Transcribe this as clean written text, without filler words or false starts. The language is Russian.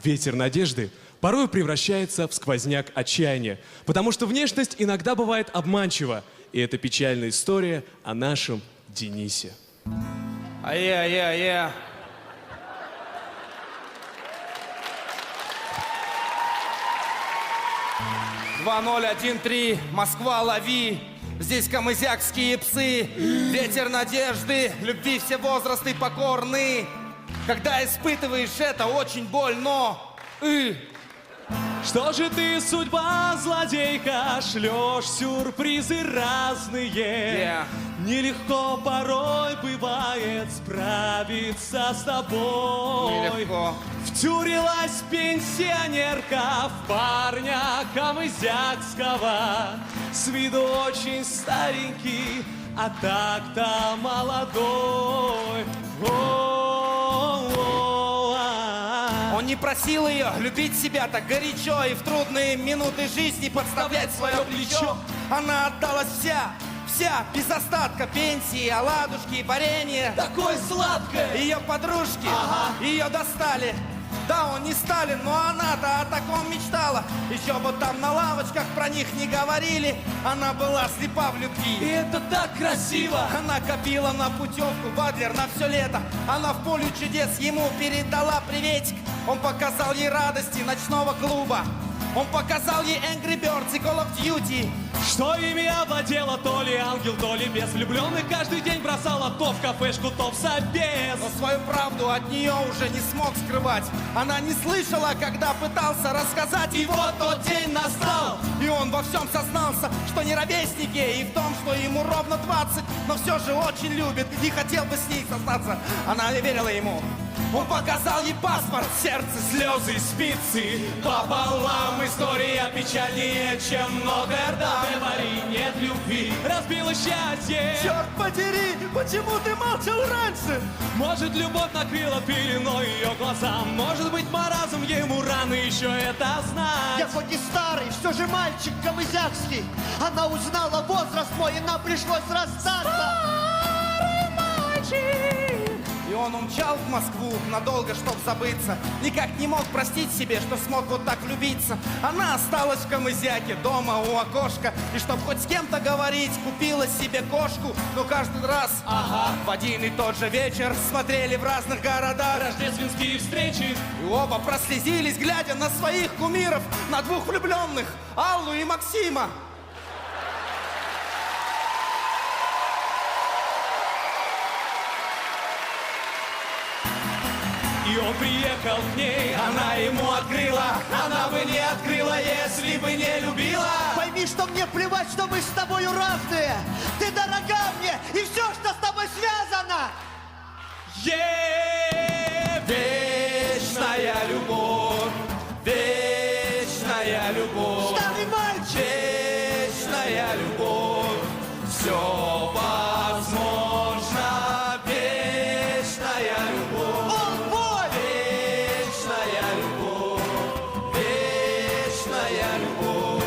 ветер надежды порой превращается в сквозняк отчаяния, потому что внешность иногда бывает обманчива, и это печальная история о нашем Денисе. Ае-ае-ае. «2013, Москва, лови! Здесь камызякские псы, ветер надежды, любви все возрасты покорны. Когда испытываешь это, очень больно. Что же ты, судьба, злодейка, шлешь сюрпризы разные? Нелегко порой бывает справиться с тобой. Нелегко. Втюрилась пенсионерка в парня камызякского, с виду очень старенький, а так-то молодой. Он не просил ее любить себя так горячо и в трудные минуты жизни подставлять свое плечо. Она отдалась вся, без остатка, пенсии, оладушки, варенье. Такой сладкой! Ее подружки, ее достали. Да, он не Сталин, но она-то о таком мечтала. Еще бы там на лавочках про них не говорили. Она была слепа в любви. И это так красиво! Она копила на путевку в Адлер на все лето. Она в поле чудес ему передала приветик. Он показал ей радости ночного клуба. Он показал ей Angry Birds и Call of Duty. Что ими овладело, то ли ангел, то ли бес. Влюбленных каждый день бросала то в кафешку, то в собес. Но свою правду от нее уже не смог скрывать. Она не слышала, когда пытался рассказать. И вот тот день настал, и он во всем сознался, что не ровесники, и в том, что ему ровно 20, но все же очень любит и хотел бы с ней состаться. Она не верила ему. Он показал ей паспорт, сердце, слезы, спицы пополам. История печальнее, чем много рда. Говори, нет любви, разбило счастье. Черт подери, почему ты молчал раньше? Может, любовь накрыла пеленой ее глаза. Может быть, маразм ему рано еще это знать. Я хоть и старый, все же мальчик камызякский. Она узнала возраст мой, и нам пришлось расстаться. Старый мальчик. И он умчал в Москву надолго, чтоб забыться. Никак не мог простить себе, что смог вот так влюбиться. Она осталась в Камызяке, дома у окошка. И чтоб хоть с кем-то говорить, купила себе кошку. Но каждый раз, в один и тот же вечер смотрели в разных городах Рождественские встречи. и оба прослезились, глядя на своих кумиров, на двух влюбленных, Аллу и Максима. И он приехал к ней, Она ему открыла, она бы не открыла, если бы не любила. Пойми, что мне плевать, что мы с тобою разные. Ты дорога мне, и все, что с тобой связано. Вечная любовь, вечная любовь, Старый мальчик. вечная любовь, все возможно, вечная любовь, Он мой. вечная любовь, вечная любовь.